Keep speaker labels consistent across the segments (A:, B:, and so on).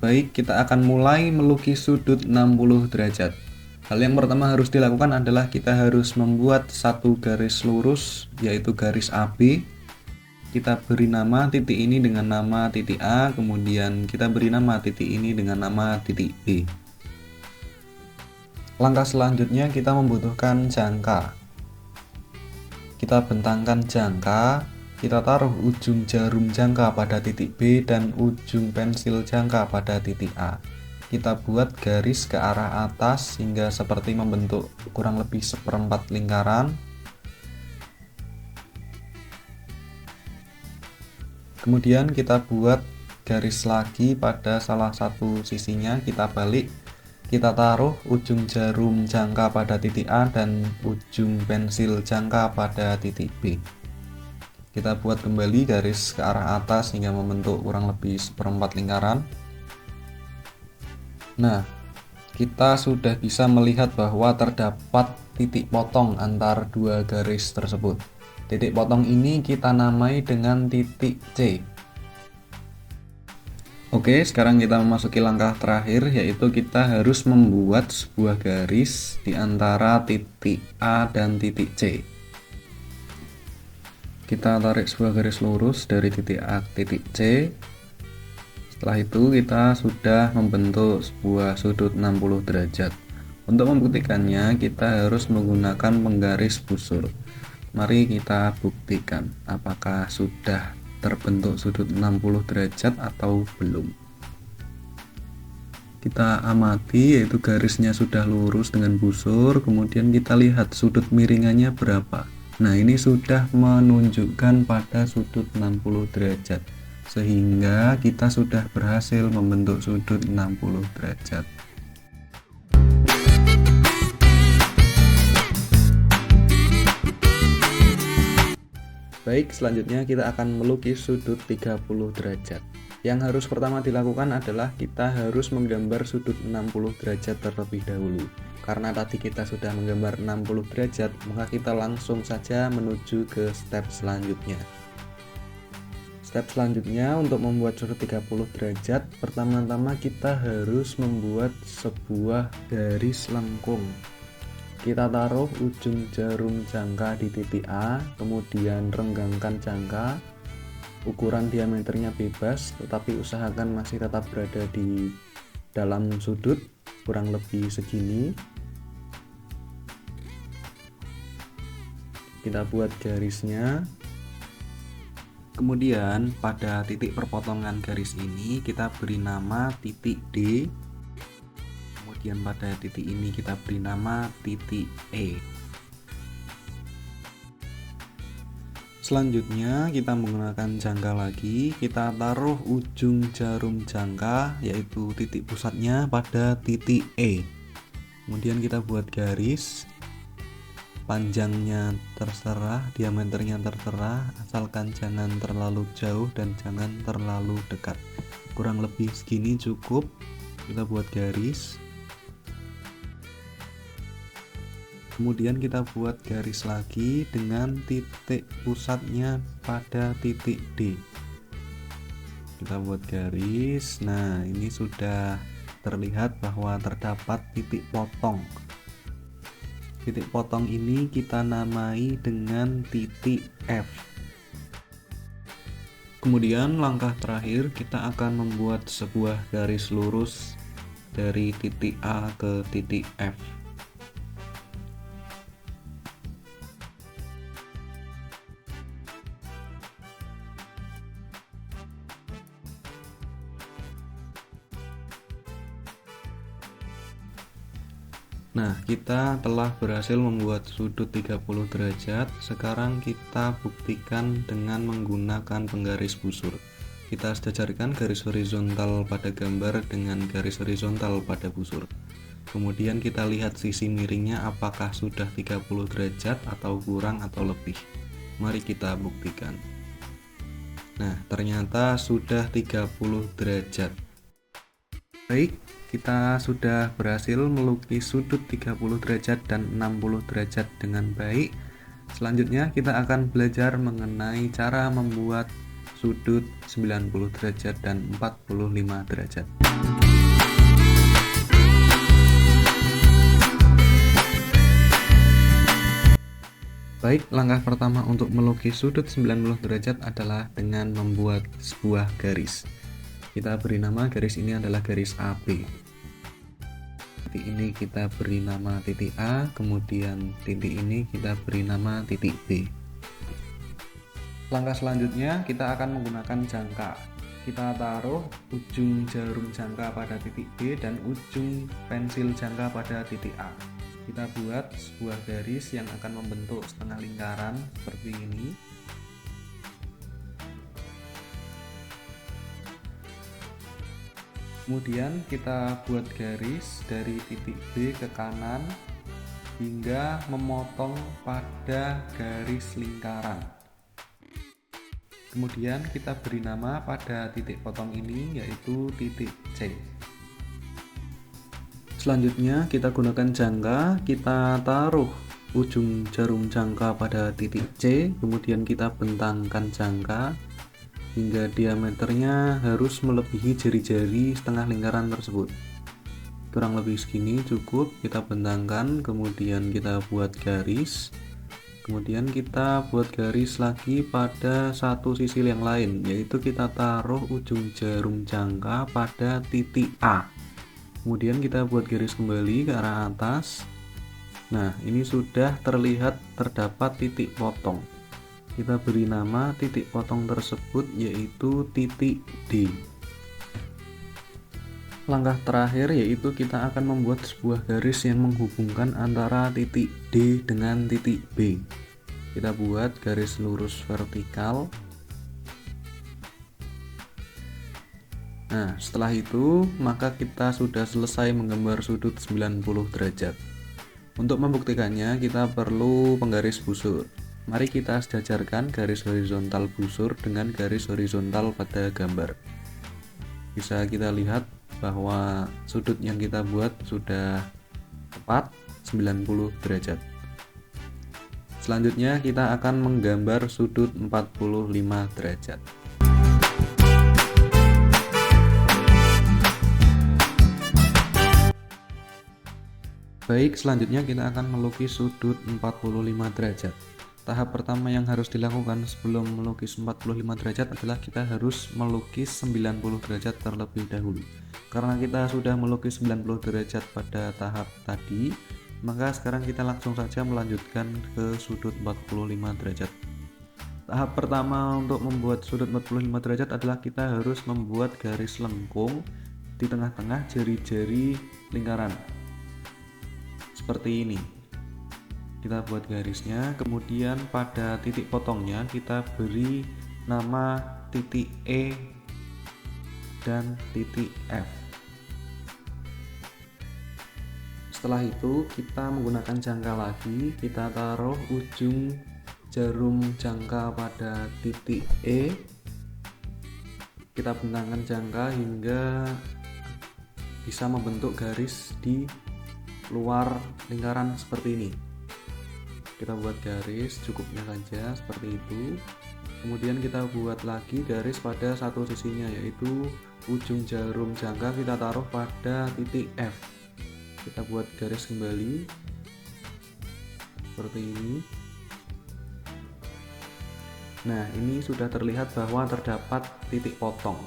A: Baik, kita akan mulai melukis sudut 60 derajat. Hal yang pertama harus dilakukan adalah kita harus membuat satu garis lurus, yaitu garis AB. Kita beri nama titik ini dengan nama titik A, kemudian kita beri nama titik ini dengan nama titik B. Langkah selanjutnya kita membutuhkan jangka. Kita bentangkan jangka, kita taruh ujung jarum jangka pada titik B dan ujung pensil jangka pada titik A. Kita buat garis ke arah atas hingga seperti membentuk kurang lebih seperempat lingkaran. Kemudian kita buat garis lagi pada salah satu sisinya, kita balik. Kita taruh ujung jarum jangka pada titik A dan ujung pensil jangka pada titik B. Kita buat kembali garis ke arah atas hingga membentuk kurang lebih seperempat lingkaran. Nah, kita sudah bisa melihat bahwa terdapat titik potong antar dua garis tersebut. Titik potong ini kita namai dengan titik C. Oke, sekarang kita memasuki langkah terakhir, yaitu kita harus membuat sebuah garis di antara titik A dan titik C. Kita tarik sebuah garis lurus dari titik A ke titik C. Setelah itu kita sudah membentuk sebuah sudut 60 derajat. Untuk membuktikannya kita harus menggunakan penggaris busur. Mari kita buktikan apakah sudah terbentuk sudut 60 derajat atau belum. Kita amati, yaitu garisnya sudah lurus dengan busur, kemudian kita lihat sudut miringannya berapa. Nah, ini sudah menunjukkan pada sudut 60 derajat, sehingga kita sudah berhasil membentuk sudut 60 derajat. Baik, selanjutnya kita akan melukis sudut 30 derajat. Yang harus pertama dilakukan adalah kita harus menggambar sudut 60 derajat terlebih dahulu. Karena tadi kita sudah menggambar 60 derajat, maka kita langsung saja menuju ke step selanjutnya. Step selanjutnya untuk membuat sudut 30 derajat, pertama-tama kita harus membuat sebuah garis lengkung. Kita taruh ujung jarum jangka di titik A, kemudian renggangkan jangka. Ukuran diameternya bebas, tetapi usahakan masih tetap berada di dalam sudut, kurang lebih segini. Kita buat garisnya. Kemudian pada titik perpotongan garis ini kita beri nama titik D. Kemudian pada titik ini kita beri nama titik E. Selanjutnya kita menggunakan jangka lagi, kita taruh ujung jarum jangka, yaitu titik pusatnya pada titik E. Kemudian kita buat garis, panjangnya terserah, diameternya terserah, asalkan jangan terlalu jauh dan jangan terlalu dekat. Kurang lebih segini cukup. Kita buat garis. Kemudian kita buat garis lagi dengan titik pusatnya pada titik D. Kita buat garis. Nah, ini sudah terlihat bahwa terdapat titik potong. Titik potong ini kita namai dengan titik F. Kemudian langkah terakhir kita akan membuat sebuah garis lurus dari titik A ke titik F. Nah, kita telah berhasil membuat sudut 30 derajat. Sekarang kita buktikan dengan menggunakan penggaris busur. Kita sejajarkan garis horizontal pada gambar dengan garis horizontal pada busur. Kemudian kita lihat sisi miringnya apakah sudah 30 derajat atau kurang atau lebih. Mari kita buktikan. Nah, ternyata sudah 30 derajat. Baik, kita sudah berhasil melukis sudut 30 derajat dan 60 derajat dengan baik. Selanjutnya kita akan belajar mengenai cara membuat sudut 90 derajat dan 45 derajat. Baik, langkah pertama untuk melukis sudut 90 derajat adalah dengan membuat sebuah garis. Kita beri nama garis ini adalah garis AB. Titik ini kita beri nama titik A, kemudian titik ini kita beri nama titik B. Langkah selanjutnya kita akan menggunakan jangka. Kita taruh ujung jarum jangka pada titik B dan ujung pensil jangka pada titik A. Kita buat sebuah garis yang akan membentuk setengah lingkaran seperti ini. Kemudian kita buat garis dari titik B ke kanan hingga memotong pada garis lingkaran. Kemudian kita beri nama pada titik potong ini yaitu titik C. Selanjutnya kita gunakan jangka, kita taruh ujung jarum jangka pada titik C, kemudian kita bentangkan jangka hingga diameternya harus melebihi jari-jari setengah lingkaran tersebut. Kurang lebih segini cukup, kita bentangkan, kemudian kita buat garis. Kemudian kita buat garis lagi pada satu sisi yang lain, yaitu kita taruh ujung jarum jangka pada titik A. Kemudian kita buat garis kembali ke arah atas. Nah, ini sudah terlihat terdapat titik potong. Kita beri nama titik potong tersebut yaitu titik D. Langkah terakhir yaitu kita akan membuat sebuah garis yang menghubungkan antara titik D dengan titik B. Kita buat garis lurus vertikal. Nah, setelah itu maka kita sudah selesai menggambar sudut 90 derajat. Untuk membuktikannya kita perlu penggaris busur. Mari kita sejajarkan garis horizontal busur dengan garis horizontal pada gambar. Bisa kita lihat bahwa sudut yang kita buat sudah tepat 90 derajat. Selanjutnya kita akan menggambar sudut 45 derajat. Baik, selanjutnya kita akan melukis sudut 45 derajat. Tahap pertama yang harus dilakukan sebelum melukis 45 derajat adalah kita harus melukis 90 derajat terlebih dahulu. Karena kita sudah melukis 90 derajat pada tahap tadi, maka sekarang kita langsung saja melanjutkan ke sudut 45 derajat. Tahap pertama untuk membuat sudut 45 derajat adalah kita harus membuat garis lengkung di tengah-tengah jari-jari lingkaran. Seperti ini. Kita buat garisnya, kemudian pada titik potongnya kita beri nama titik E dan titik F. Setelah itu kita menggunakan jangka lagi, kita taruh ujung jarum jangka pada titik E, kita bentangkan jangka hingga bisa membentuk garis di luar lingkaran seperti ini. Kita buat garis cukupnya saja seperti itu. Kemudian kita buat lagi garis pada satu sisinya, yaitu ujung jarum jangka kita taruh pada titik F. Kita buat garis kembali seperti ini. Nah, ini sudah terlihat bahwa terdapat titik potong.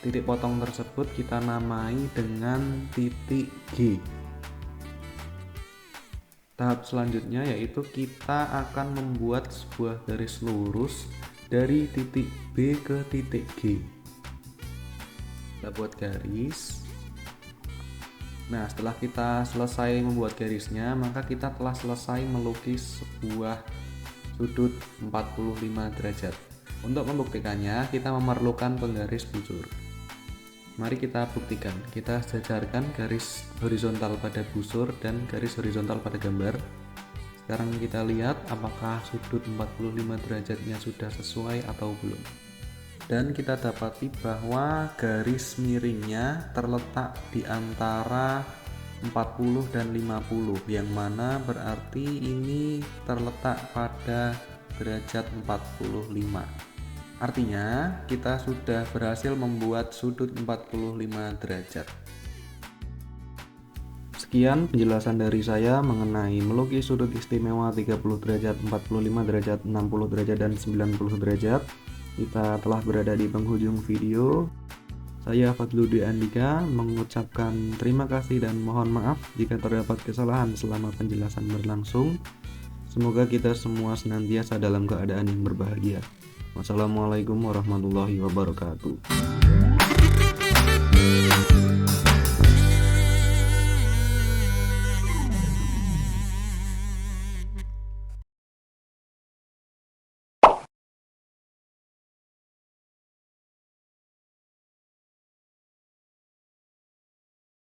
A: Titik potong tersebut kita namai dengan titik G. Tahap selanjutnya yaitu kita akan membuat sebuah garis lurus dari titik B ke titik G. Kita buat garis. Nah, setelah kita selesai membuat garisnya, maka kita telah selesai melukis sebuah sudut 45 derajat. Untuk membuktikannya, kita memerlukan penggaris busur. Mari kita buktikan. Kita sejajarkan garis horizontal pada busur dan garis horizontal pada gambar. Sekarang kita lihat apakah sudut 45 derajatnya sudah sesuai atau belum. Dan kita dapati bahwa garis miringnya terletak di antara 40 dan 50, yang mana berarti ini terletak pada derajat 45. Artinya kita sudah berhasil membuat sudut 45 derajat. Sekian penjelasan dari saya mengenai melukis sudut istimewa 30 derajat, 45 derajat, 60 derajat, dan 90 derajat. Kita telah berada di penghujung video. Saya Fadludi Andika mengucapkan terima kasih dan mohon maaf jika terdapat kesalahan selama penjelasan berlangsung. Semoga kita semua senantiasa dalam keadaan yang berbahagia. Wassalamualaikum warahmatullahi wabarakatuh.